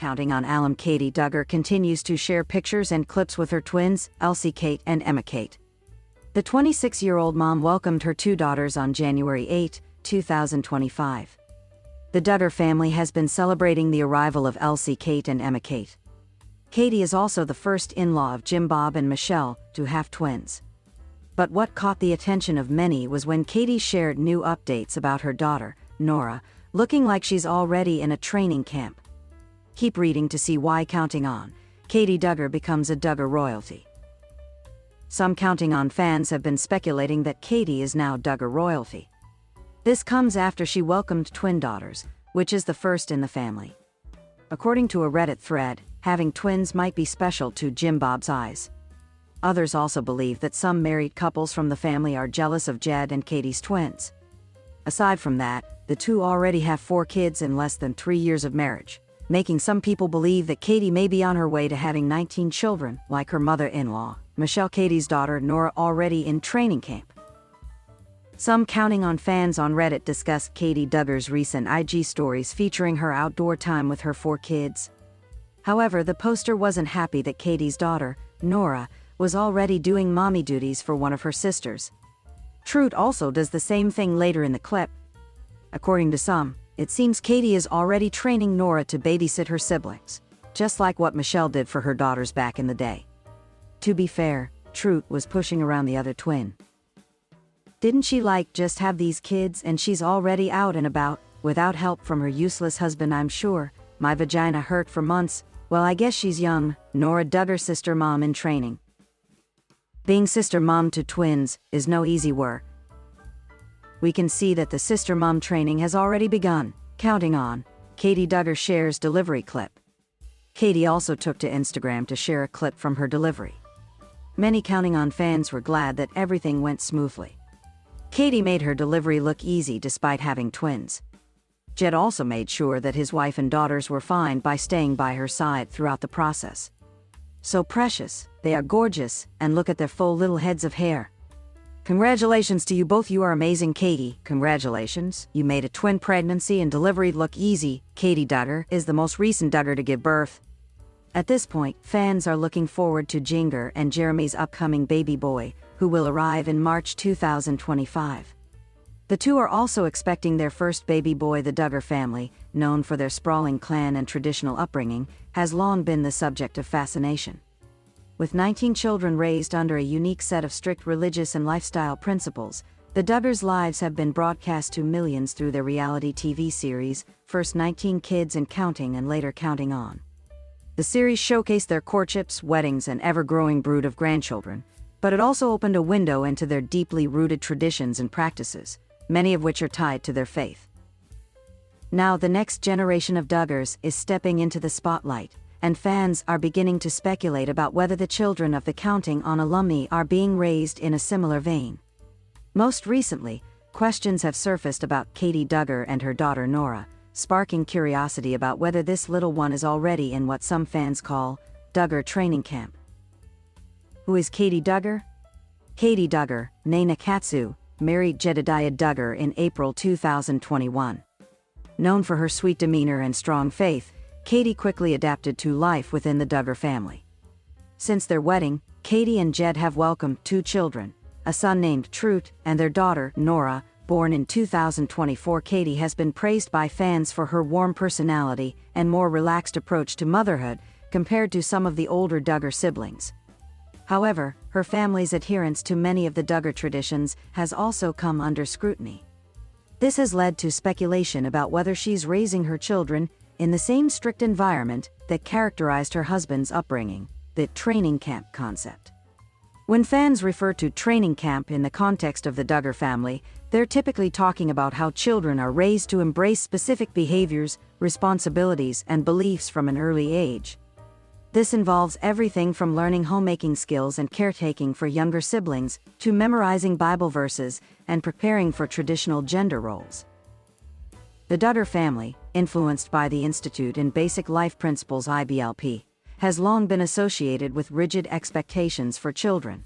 Counting on alum Katey Duggar continues to share pictures and clips with her twins, Elsie Kate and Emma Kate. The 26-year-old mom welcomed her two daughters on January 8, 2025. The Duggar family has been celebrating the arrival of Elsie Kate and Emma Kate. Katey is also the first in-law of Jim Bob and Michelle to have twins. But what caught the attention of many was when Katey shared new updates about her daughter, Nora, looking like she's already in a training camp. Keep reading to see why Counting On Katey Duggar becomes a Duggar royalty. Some Counting On fans have been speculating that Katey is now Duggar royalty. This comes after she welcomed twin daughters, which is the first in the family. According to a Reddit thread, having twins might be special to Jim Bob's eyes. Others also believe that some married couples from the family are jealous of Jed and Katey's twins. Aside from that, the two already have 4 kids in less than 3 years of marriage, making some people believe that Katey may be on her way to having 19 children, like her mother-in-law, Michelle Katey's daughter Nora, already in training camp. Some Counting On fans on Reddit discussed Katey Duggar's recent IG stories featuring her outdoor time with her 4 kids. However, the poster wasn't happy that Katey's daughter, Nora, was already doing mommy duties for one of her sisters. Truth also does the same thing later in the clip. According to some, it seems Katey is already training Nora to babysit her siblings, just like what Michelle did for her daughters back in the day. To be fair, Truth was pushing around the other twin. Didn't she just have these kids and she's already out and about, without help from her useless husband? I'm sure, my vagina hurt for months. Well, I guess she's young. Nora Duggar, sister mom in training. Being sister mom to twins is no easy work. We can see that the sister mom training has already begun. Counting On Katey Duggar shares delivery clip. Katey also took to Instagram to share a clip from her delivery. Many Counting On fans were glad that everything went smoothly. Katey made her delivery look easy despite having twins. Jed also made sure that his wife and daughters were fine by staying by her side throughout the process. So precious, they are gorgeous, and look at their full little heads of hair. Congratulations to you both, you are amazing. Katey, congratulations, you made a twin pregnancy and delivery look easy. Katey Duggar is the most recent Duggar to give birth. At this point, fans are looking forward to Jinger and Jeremy's upcoming baby boy, who will arrive in March 2025. The two are also expecting their first baby boy. The Duggar family, known for their sprawling clan and traditional upbringing, has long been the subject of fascination. With 19 children raised under a unique set of strict religious and lifestyle principles, the Duggars' lives have been broadcast to millions through their reality TV series, first 19 Kids and Counting and later Counting On. The series showcased their courtships, weddings, and ever-growing brood of grandchildren, but it also opened a window into their deeply rooted traditions and practices, many of which are tied to their faith. Now the next generation of Duggars is stepping into the spotlight, and fans are beginning to speculate about whether the children of the Counting On alumni are being raised in a similar vein. Most recently, questions have surfaced about Katey Duggar and her daughter Nora, sparking curiosity about whether this little one is already in what some fans call Duggar training camp. Who is Katey Duggar? Katey Duggar, née Nakatsu, married Jedediah Duggar in April 2021. Known for her sweet demeanor and strong faith, Katey quickly adapted to life within the Duggar family. Since their wedding, Katey and Jed have welcomed 2 children, a son named Truth and their daughter, Nora, born in 2024. Katey has been praised by fans for her warm personality and more relaxed approach to motherhood compared to some of the older Duggar siblings. However, her family's adherence to many of the Duggar traditions has also come under scrutiny. This has led to speculation about whether she's raising her children in the same strict environment that characterized her husband's upbringing, the training camp concept. When fans refer to training camp in the context of the Duggar family, they're typically talking about how children are raised to embrace specific behaviors, responsibilities, and beliefs from an early age. This involves everything from learning homemaking skills and caretaking for younger siblings, to memorizing Bible verses and preparing for traditional gender roles. The Duggar family, influenced by the Institute in Basic Life Principles (IBLP), has long been associated with rigid expectations for children.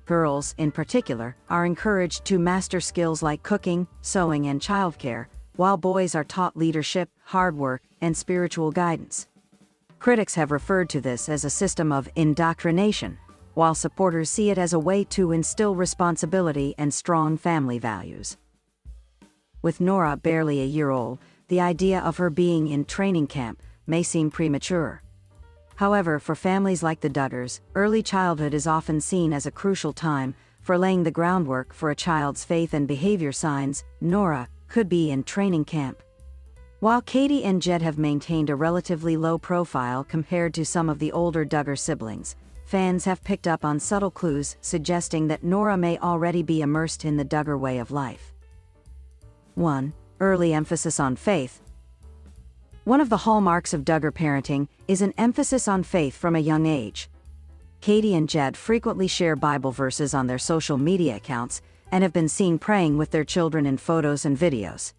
Girls, in particular, are encouraged to master skills like cooking, sewing, and childcare, while boys are taught leadership, hard work, and spiritual guidance. Critics have referred to this as a system of indoctrination, while supporters see it as a way to instill responsibility and strong family values. With Nora barely a year old, the idea of her being in training camp may seem premature. However, for families like the Duggars, early childhood is often seen as a crucial time for laying the groundwork for a child's faith and behavior. Signs: Nora could be in training camp. While Katey and Jed have maintained a relatively low profile compared to some of the older Duggar siblings, fans have picked up on subtle clues suggesting that Nora may already be immersed in the Duggar way of life. 1. Early emphasis on faith. One of the hallmarks of Duggar parenting is an emphasis on faith from a young age. Katey and Jed frequently share Bible verses on their social media accounts and have been seen praying with their children in photos and videos.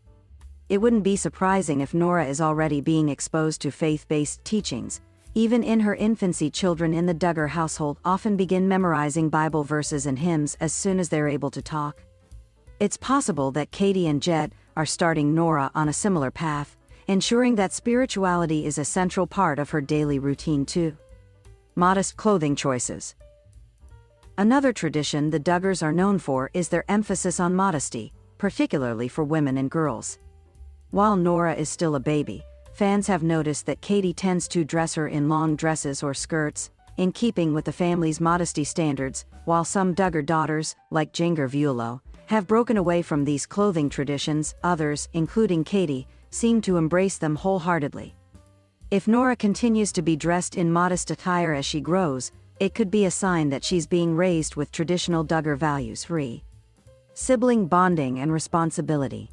It wouldn't be surprising if Nora is already being exposed to faith-based teachings. Even in her infancy, children in the Duggar household often begin memorizing Bible verses and hymns as soon as they're able to talk. It's possible that Katey and Jed are starting Nora on a similar path, ensuring that spirituality is a central part of her daily routine too. Modest clothing choices. Another tradition the Duggars are known for is their emphasis on modesty, particularly for women and girls. While Nora is still a baby, fans have noticed that Katey tends to dress her in long dresses or skirts, in keeping with the family's modesty standards, while some Duggar daughters, like Duggar, have broken away from these clothing traditions. Others, including Katey, seem to embrace them wholeheartedly. If Nora continues to be dressed in modest attire as she grows, it could be a sign that she's being raised with traditional Duggar values. 3. Sibling bonding and responsibility.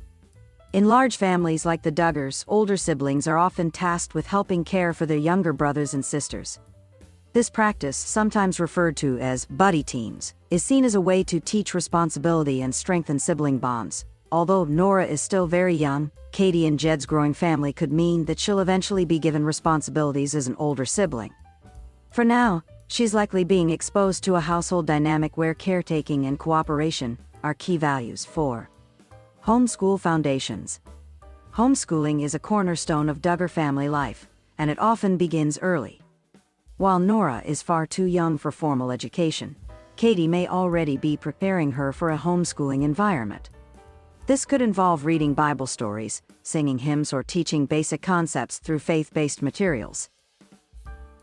In large families like the Duggars, older siblings are often tasked with helping care for their younger brothers and sisters. This practice, sometimes referred to as buddy teams, is seen as a way to teach responsibility and strengthen sibling bonds. Although Nora is still very young, Katey and Jed's growing family could mean that she'll eventually be given responsibilities as an older sibling. For now, she's likely being exposed to a household dynamic where caretaking and cooperation are key values. 4. Homeschool foundations. Homeschooling is a cornerstone of Duggar family life, and it often begins early. While Nora is far too young for formal education, Katey may already be preparing her for a homeschooling environment. This could involve reading Bible stories, singing hymns, or teaching basic concepts through faith-based materials.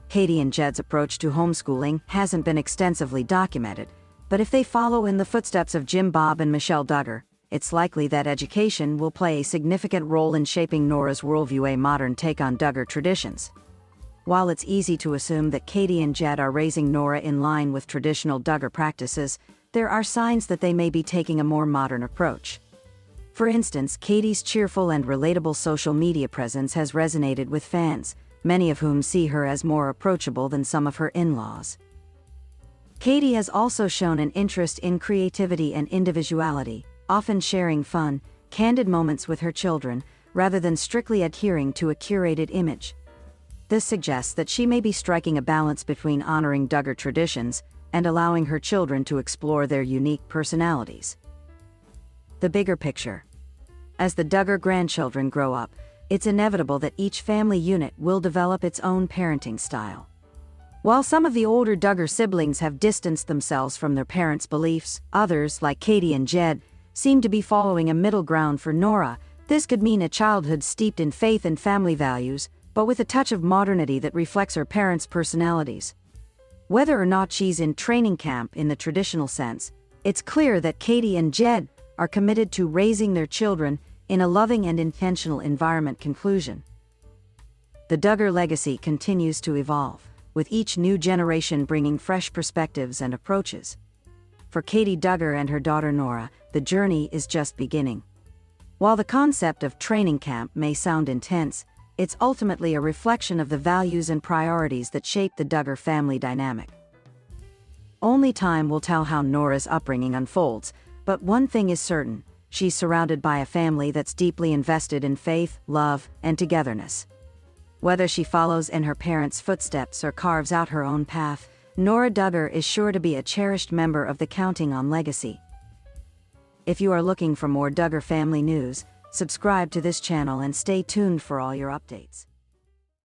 Katey and Jed's approach to homeschooling hasn't been extensively documented, but if they follow in the footsteps of Jim Bob and Michelle Duggar, it's likely that education will play a significant role in shaping Nora's worldview, a modern take on Duggar traditions. While it's easy to assume that Katey and Jed are raising Nora in line with traditional Duggar practices, there are signs that they may be taking a more modern approach. For instance, Katey's cheerful and relatable social media presence has resonated with fans, many of whom see her as more approachable than some of her in-laws. Katey has also shown an interest in creativity and individuality, often sharing fun, candid moments with her children, rather than strictly adhering to a curated image. This suggests that she may be striking a balance between honoring Duggar traditions and allowing her children to explore their unique personalities. The bigger picture. As the Duggar grandchildren grow up, it's inevitable that each family unit will develop its own parenting style. While some of the older Duggar siblings have distanced themselves from their parents' beliefs, others, like Katey and Jed, seem to be following a middle ground. For Nora, this could mean a childhood steeped in faith and family values, but with a touch of modernity that reflects her parents' personalities. Whether or not she's in training camp in the traditional sense, it's clear that Katey and Jed are committed to raising their children in a loving and intentional environment. Conclusion. The Duggar legacy continues to evolve, with each new generation bringing fresh perspectives and approaches. For Katey Duggar and her daughter Nora, the journey is just beginning. While the concept of training camp may sound intense, it's ultimately a reflection of the values and priorities that shape the Duggar family dynamic. Only time will tell how Nora's upbringing unfolds, but one thing is certain: she's surrounded by a family that's deeply invested in faith, love, and togetherness. Whether she follows in her parents' footsteps or carves out her own path, Nora Duggar is sure to be a cherished member of the Counting On legacy. If you are looking for more Duggar family news, subscribe to this channel and stay tuned for all your updates.